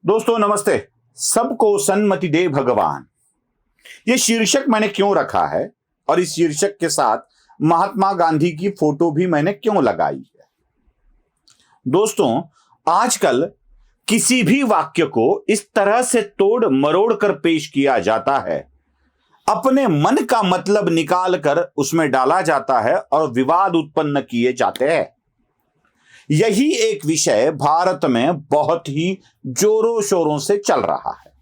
दोस्तों नमस्ते। सबको सन्मति दे भगवान, ये शीर्षक मैंने क्यों रखा है और इस शीर्षक के साथ महात्मा गांधी की फोटो भी मैंने क्यों लगाई है। दोस्तों, आजकल किसी भी वाक्य को इस तरह से तोड़ मरोड़ कर पेश किया जाता है, अपने मन का मतलब निकाल कर उसमें डाला जाता है और विवाद उत्पन्न किए जाते हैं। यही एक विषय भारत में बहुत ही जोरों शोरों से चल रहा है,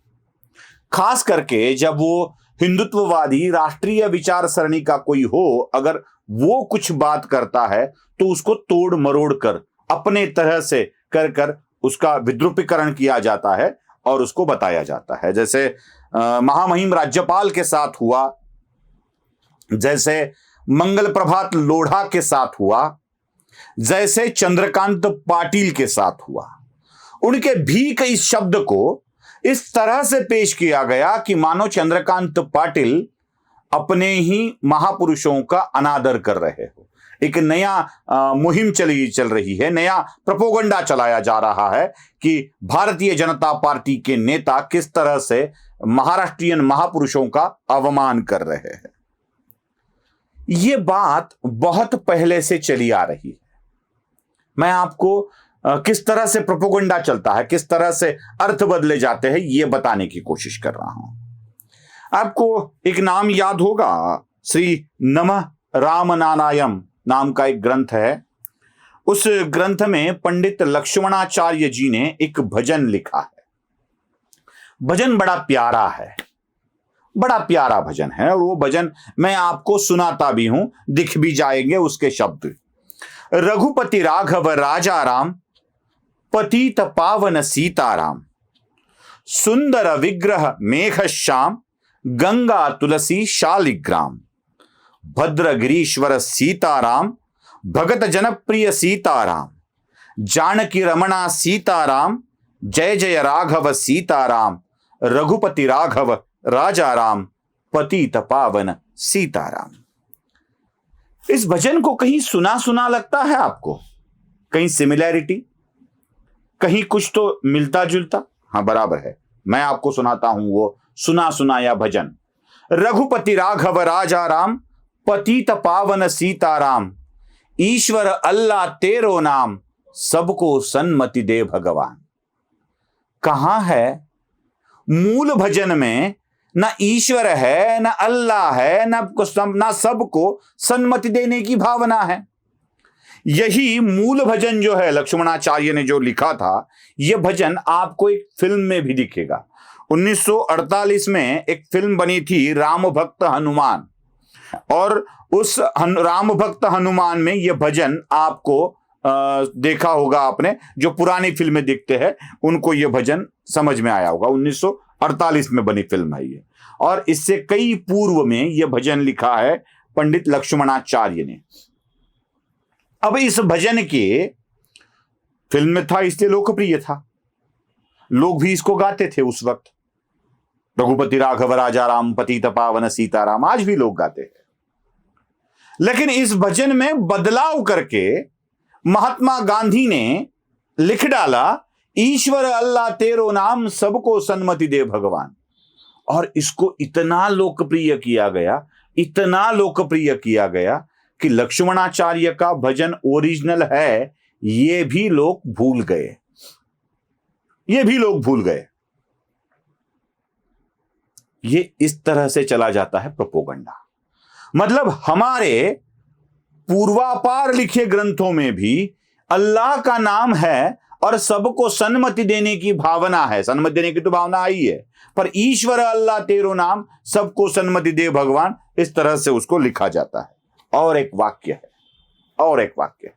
खास करके जब वो हिंदुत्ववादी राष्ट्रीय विचार सरणी का कोई हो, अगर वो कुछ बात करता है तो उसको तोड़ मरोड़ कर अपने तरह से कर कर उसका विद्रूपीकरण किया जाता है और उसको बताया जाता है। जैसे महामहिम राज्यपाल के साथ हुआ, जैसे मंगल प्रभात लोढ़ा के साथ हुआ, जैसे चंद्रकांत पाटिल के साथ हुआ। उनके भीख इस शब्द को इस तरह से पेश किया गया कि मानो चंद्रकांत पाटिल अपने ही महापुरुषों का अनादर कर रहे हो। एक नया मुहिम चल रही है, नया प्रोपोगंडा चलाया जा रहा है कि भारतीय जनता पार्टी के नेता किस तरह से महाराष्ट्रीयन महापुरुषों का अवमान कर रहे हैं। ये बात बहुत पहले से चली आ रही है। मैं आपको किस तरह से प्रोपोगंडा चलता है, किस तरह से अर्थ बदले जाते हैं, यह बताने की कोशिश कर रहा हूं। आपको एक नाम याद होगा, श्री नमः रामनारायण नाम का एक ग्रंथ है। उस ग्रंथ में पंडित लक्ष्मणाचार्य जी ने एक भजन लिखा है। भजन बड़ा प्यारा है, बड़ा प्यारा भजन है और वो भजन मैं आपको सुनाता भी हूं, दिख भी जाएंगे उसके शब्द। रघुपति राघव राजा राम, पतित पावन सीताराम, सुंदर विग्रह मेघ श्याम, गंगा तुलसी शालिग्राम, भद्रगिरीश्वर सीताराम, भगत जनप्रिय सीताराम, जानकी रमणा सीताराम, जय जय राघव सीताराम, रघुपति राघव राजा राम, पतित पावन सीताराम। इस भजन को कहीं सुना सुना लगता है आपको? कहीं सिमिलैरिटी, कहीं कुछ तो मिलता जुलता? हाँ, बराबर है। मैं आपको सुनाता हूं वो सुना सुनाया भजन। रघुपति राघव राजा राम, पतित पावन सीताराम, ईश्वर अल्लाह तेरो नाम, सबको सन्मति दे भगवान। कहां है मूल भजन में? ना ईश्वर है, ना अल्लाह है, ना सबको सन्मति देने की भावना है। यही मूल भजन जो है लक्ष्मणाचार्य ने जो लिखा था, यह भजन आपको एक फिल्म में भी दिखेगा। 1948 में एक फिल्म बनी थी राम भक्त हनुमान, और उस राम भक्त हनुमान में यह भजन आपको देखा होगा आपने। जो पुरानी फिल्में देखते हैं उनको यह भजन समझ में आया होगा। 1948 में बनी फिल्म है ये, और इससे कई पूर्व में यह भजन लिखा है पंडित लक्ष्मणाचार्य ने। अब इस भजन के फिल्म में था इसलिए लोकप्रिय था, लोग भी इसको गाते थे उस वक्त। रघुपति राघव राजा राम, पतित पावन सीताराम, आज भी लोग गाते हैं। लेकिन इस भजन में बदलाव करके महात्मा गांधी ने लिख डाला, ईश्वर अल्लाह तेरो नाम, सबको सन्मति दे भगवान। और इसको इतना लोकप्रिय किया गया, इतना लोकप्रिय किया गया कि लक्ष्मणाचार्य का भजन ओरिजिनल है ये भी लोग भूल गए, ये भी लोग भूल गए। ये इस तरह से चला जाता है प्रोपोगंडा। मतलब हमारे पूर्वापार लिखे ग्रंथों में भी अल्लाह का नाम है और सबको सन्मति देने की भावना है। सन्मति देने की तो भावना आई है, पर ईश्वर अल्लाह तेरो नाम, सबको सन्मति दे भगवान, इस तरह से उसको लिखा जाता है। और एक वाक्य है, और एक वाक्य है,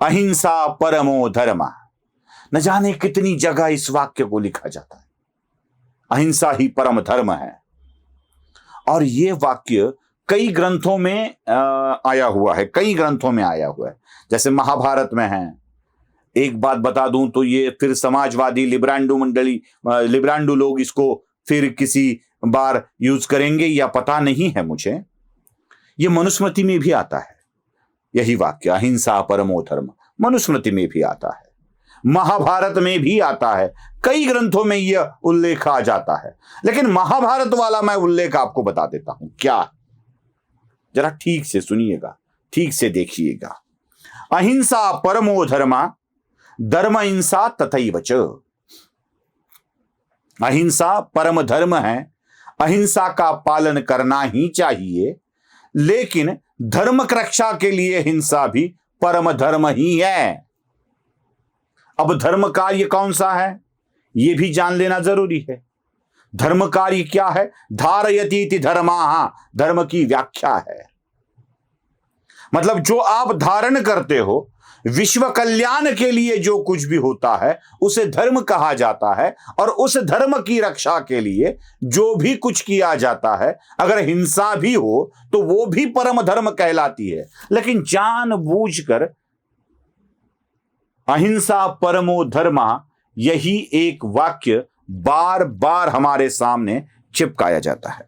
अहिंसा परमो धर्म। न जाने कितनी जगह इस वाक्य को लिखा जाता है, अहिंसा ही परम धर्म है। और यह वाक्य कई ग्रंथों में आया हुआ है, कई ग्रंथों में आया हुआ है। जैसे महाभारत में है। एक बात बता दूं तो ये फिर समाजवादी लिब्रांडू लोग इसको फिर किसी बार यूज करेंगे या पता नहीं है मुझे। ये मनुस्मृति में भी आता है, यही वाक्य अहिंसा परमो धर्म मनुस्मृति में भी आता है। महाभारत में भी आता है, कई ग्रंथों में यह उल्लेख आ जाता है। लेकिन महाभारत वाला मैं उल्लेख आपको बता देता हूं क्या है, जरा ठीक से सुनिएगा, ठीक से देखिएगा। अहिंसा परमो धर्मा, धर्म हिंसा तथैव च। अहिंसा परम धर्म है, अहिंसा का पालन करना ही चाहिए, लेकिन धर्म रक्षा के लिए हिंसा भी परम धर्म ही है। अब धर्म कार्य कौन सा है यह भी जान लेना जरूरी है। धर्म कार्य क्या है? धारयतीति धर्माः, धर्म की व्याख्या है, मतलब जो आप धारण करते हो, विश्व कल्याण के लिए जो कुछ भी होता है उसे धर्म कहा जाता है। और उस धर्म की रक्षा के लिए जो भी कुछ किया जाता है, अगर हिंसा भी हो तो वो भी परम धर्म कहलाती है। लेकिन जानबूझकर अहिंसा परमो धर्मा, यही एक वाक्य बार बार हमारे सामने चिपकाया जाता है।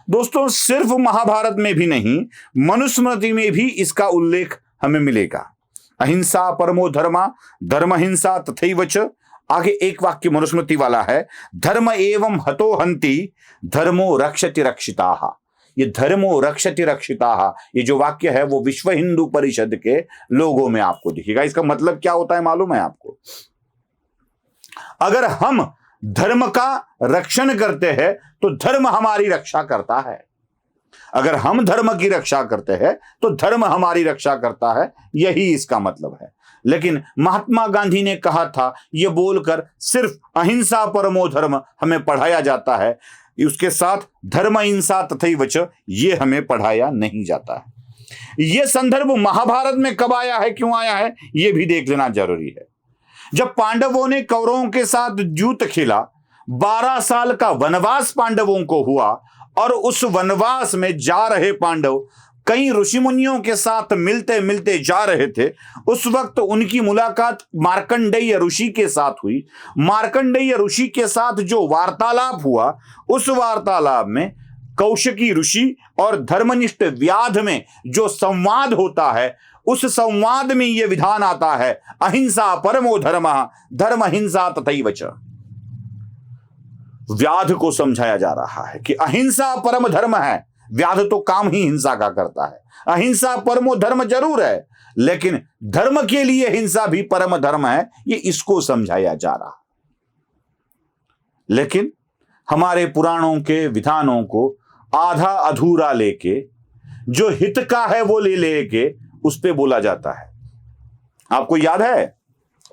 दोस्तों, सिर्फ महाभारत में भी नहीं, मनुस्मृति में भी इसका उल्लेख हमें मिलेगा। अहिंसा परमो धर्मा, धर्म हिंसा तथैव च। आगे एक वाक्य मनुस्मृति वाला है, धर्म एवं हतो हन्ति, धर्मो रक्षति रक्षिताः। ये धर्मो रक्षति रक्षिताः, ये जो वाक्य है वो विश्व हिंदू परिषद के लोगों में आपको दिखेगा। इसका मतलब क्या होता है मालूम है आपको? अगर हम धर्म का रक्षण करते हैं तो धर्म हमारी रक्षा करता है। अगर हम धर्म की रक्षा करते हैं तो धर्म हमारी रक्षा करता है, यही इसका मतलब है। लेकिन महात्मा गांधी ने कहा था, यह बोलकर सिर्फ अहिंसा परमो धर्म हमें पढ़ाया जाता है, उसके साथ धर्म हिंसा तथैव च ये हमें पढ़ाया नहीं जाता है। यह संदर्भ महाभारत में कब आया है, क्यों आया है, यह भी देख लेना जरूरी है। जब पांडवों ने कौरवों के साथ युद्ध खेला, 12 साल का वनवास पांडवों को हुआ, और उस वनवास में जा रहे पांडव कई ऋषि मुनियों के साथ मिलते मिलते जा रहे थे। उस वक्त उनकी मुलाकात मार्कंडेय ऋषि के साथ हुई। मार्कंडेय ऋषि के साथ जो वार्तालाप हुआ, उस वार्तालाप में कौशिकी ऋषि और धर्मनिष्ठ व्याध में जो संवाद होता है, उस संवाद में यह विधान आता है, अहिंसा परमो धर्मः, धर्म हिंसा तथैव च। व्याध को समझाया जा रहा है कि अहिंसा परम धर्म है। व्याध तो काम ही हिंसा का करता है। अहिंसा परमो धर्म जरूर है, लेकिन धर्म के लिए हिंसा भी परम धर्म है, ये इसको समझाया जा रहा। लेकिन हमारे पुराणों के विधानों को आधा अधूरा लेके, जो हित का है वो ले लेके उस पे बोला जाता है। आपको याद है,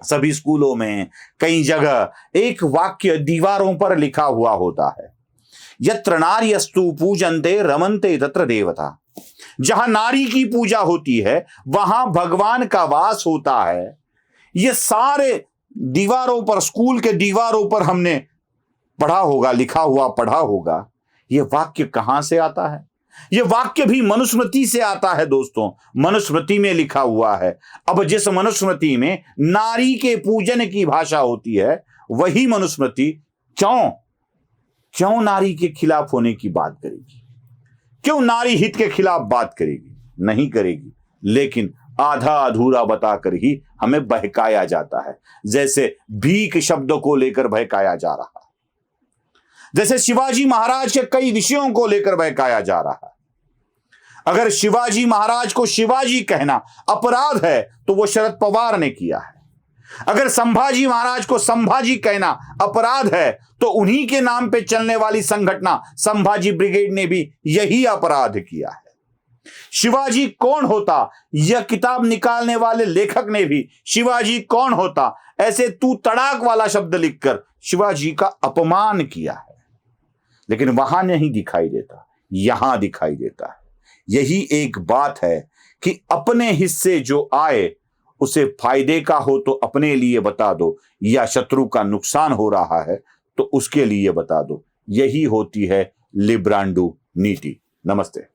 सभी स्कूलों में कई जगह एक वाक्य दीवारों पर लिखा हुआ होता है, यत्र नार्यस्तु पूजन्ते रमन्ते तत्र देवता। जहां नारी की पूजा होती है वहां भगवान का वास होता है। ये सारे दीवारों पर, स्कूल के दीवारों पर हमने पढ़ा होगा, लिखा हुआ पढ़ा होगा। ये वाक्य कहां से आता है? ये वाक्य भी मनुस्मृति से आता है दोस्तों, मनुस्मृति में लिखा हुआ है। अब जिस मनुस्मृति में नारी के पूजन की भाषा होती है, वही मनुस्मृति क्यों नारी के खिलाफ होने की बात करेगी? क्यों नारी हित के खिलाफ बात करेगी? नहीं करेगी। लेकिन आधा अधूरा बताकर ही हमें बहकाया जाता है, जैसे भीख शब्द को लेकर बहकाया जा रहा है, जैसे शिवाजी महाराज के कई विषयों को लेकर बहकाया जा रहा है। अगर शिवाजी महाराज को शिवाजी कहना अपराध है तो वो शरद पवार ने किया है। अगर संभाजी महाराज को संभाजी कहना अपराध है तो उन्हीं के नाम पे चलने वाली संगठन संभाजी ब्रिगेड ने भी यही अपराध किया है। शिवाजी कौन होता, यह किताब निकालने वाले लेखक ने भी शिवाजी कौन होता ऐसे तू तड़ाक वाला शब्द लिखकर शिवाजी का अपमान किया है। लेकिन वहां नहीं दिखाई देता, यहां दिखाई देता है। यही एक बात है कि अपने हिस्से जो आए उसे फायदे का हो तो अपने लिए बता दो, या शत्रु का नुकसान हो रहा है तो उसके लिए बता दो। यही होती है लिब्रांडू नीति। नमस्ते।